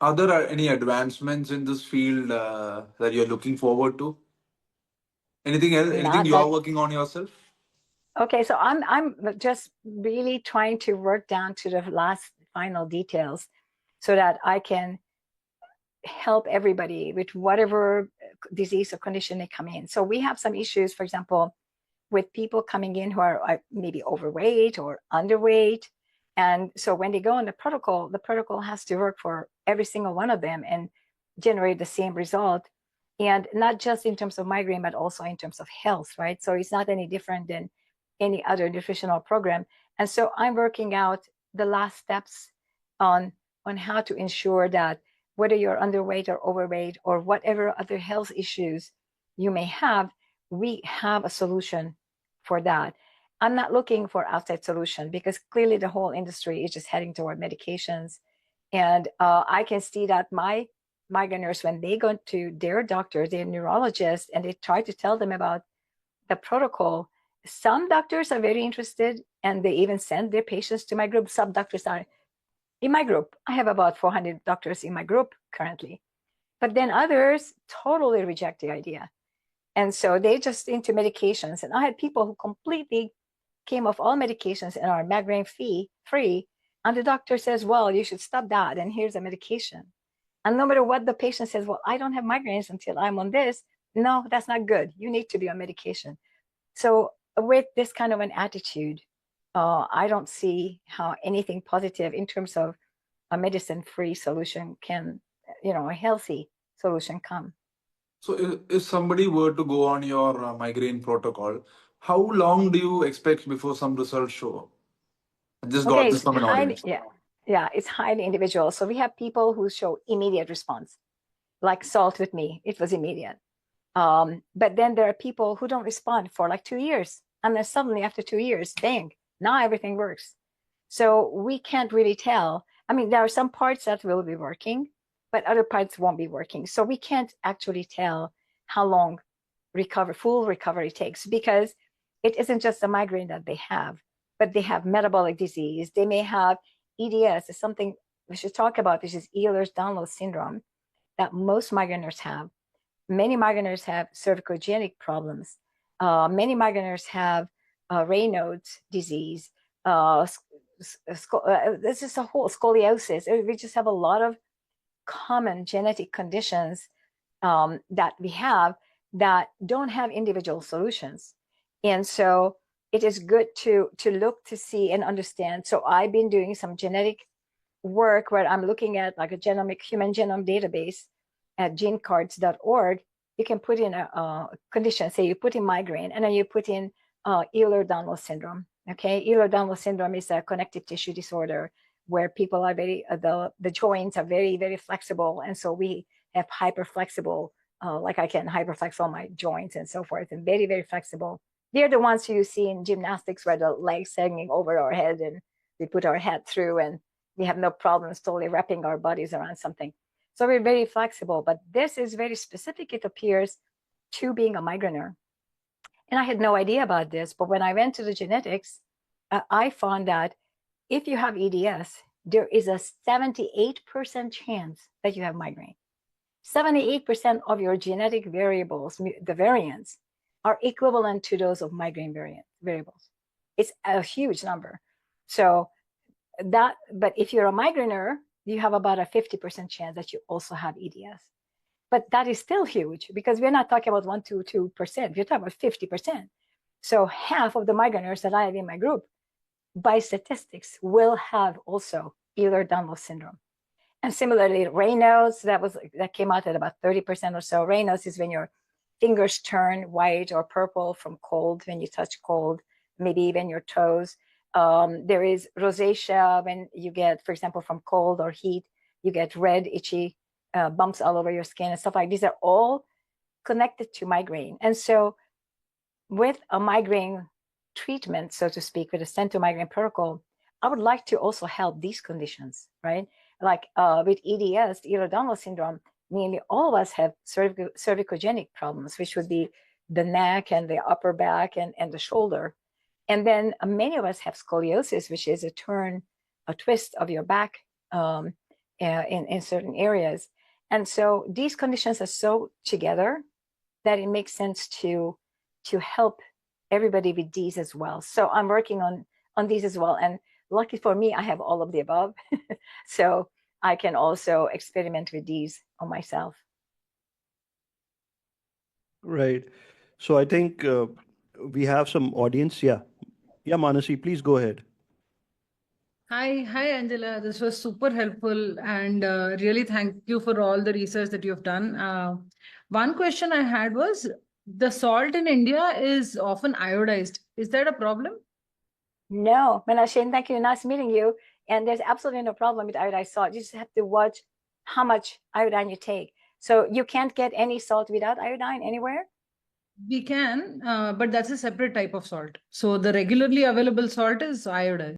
Are there any advancements in this field that you're looking forward to? Anything else? Anything Not you are that. working on yourself? Okay, so I'm just really trying to work down to the last final details so that I can help everybody with whatever disease or condition they come in. So we have some issues, for example, with people coming in who are maybe overweight or underweight. And so when they go on the protocol has to work for every single one of them and generate the same result. And not just in terms of migraine, but also in terms of health, right? So it's not any different than any other nutritional program. And so I'm working out the last steps on how to ensure that whether you're underweight or overweight or whatever other health issues you may have, we have a solution for that. I'm not looking for outside solution because clearly the whole industry is just heading toward medications. And I can see that my migraineurs, when they go to their doctor, their neurologist, and they try to tell them about the protocol, some doctors are very interested and they even send their patients to my group. Some doctors are in my group. I have about 400 doctors in my group currently. But then others totally reject the idea. And so they just into medications. And I had people who completely came off all medications and are migraine free. And the doctor says, well, you should stop that. And here's a medication. And no matter what the patient says, well, I don't have migraines until I'm on this. No, that's not good. You need to be on medication. So with this kind of an attitude, I don't see how anything positive in terms of a medicine-free solution can, a healthy solution come. So, if somebody were to go on your migraine protocol, how long do you expect before some results show up? I just got Okay, this it's from an highly, audience. yeah, it's highly individual. So we have people who show immediate response, like salt with me, it was immediate. But then there are people who don't respond for like 2 years. And then suddenly after 2 years, bang, now everything works. So we can't really tell. I mean, there are some parts that will be working, but other parts won't be working. So we can't actually tell how long full recovery takes because it isn't just a migraine that they have, but they have metabolic disease. They may have EDS, is something we should talk about. This is Ehlers-Danlos Syndrome that most migraineurs have. Many migraineurs have cervicogenic problems. Many migraineurs have Raynaud's disease. This is a whole scoliosis. We just have a lot of common genetic conditions that we have that don't have individual solutions. And so it is good to look to see and understand. So I've been doing some genetic work where I'm looking at like a human genome database at genecards.org. You can put in a condition, say you put in migraine, and then you put in Ehlers-Danlos syndrome. Okay, Ehlers-Danlos syndrome is a connective tissue disorder where people are the joints are very, very flexible, and so we have hyper flexible, like I can hyperflex all my joints and so forth, and very, very flexible. They're the ones you see in gymnastics where the legs hanging over our head and we put our head through and we have no problems totally wrapping our bodies around something. So we're very flexible, but this is very specific, it appears, to being a migraineur. And I had no idea about this, but when I went to the genetics, I found that if you have EDS, there is a 78% chance that you have migraine. 78% of your genetic variables, the variants, are equivalent to those of migraine variables. It's a huge number. So but if you're a migraineur, you have about a 50% chance that you also have EDS. But that is still huge because we're not talking about 1 to 2%. We're talking about 50%. So half of the migraineurs that I have in my group, by statistics, will have also Ehlers-Danlos syndrome. And similarly, Raynaud's, that came out at about 30% or so. Raynaud's is when your fingers turn white or purple from cold, when you touch cold, maybe even your toes. There is rosacea when you get, for example, from cold or heat, you get red, itchy bumps all over your skin and stuff like these are all connected to migraine. And so with a migraine treatment, so to speak, with a Stanton migraine protocol, I would like to also help these conditions, right? Like with EDS, Ehlers-Danlos syndrome, nearly all of us have cervicogenic problems, which would be the neck and the upper back and the shoulder. And then many of us have scoliosis, which is a twist of your back. And in certain areas. And so these conditions are so together that it makes sense to help everybody with these as well. So I'm working on these as well. And lucky for me, I have all of the above. So I can also experiment with these on myself. Right. So I think we have some audience. Yeah. Yeah, Manasi, please go ahead. Hi, Angela. This was super helpful, and really thank you for all the research that you've done. One question I had was the salt in India is often iodized. Is that a problem? No, Menashe, thank you. Nice meeting you. And there's absolutely no problem with iodized salt. You just have to watch how much iodine you take. So you can't get any salt without iodine anywhere? We can, but that's a separate type of salt. So the regularly available salt is iodized.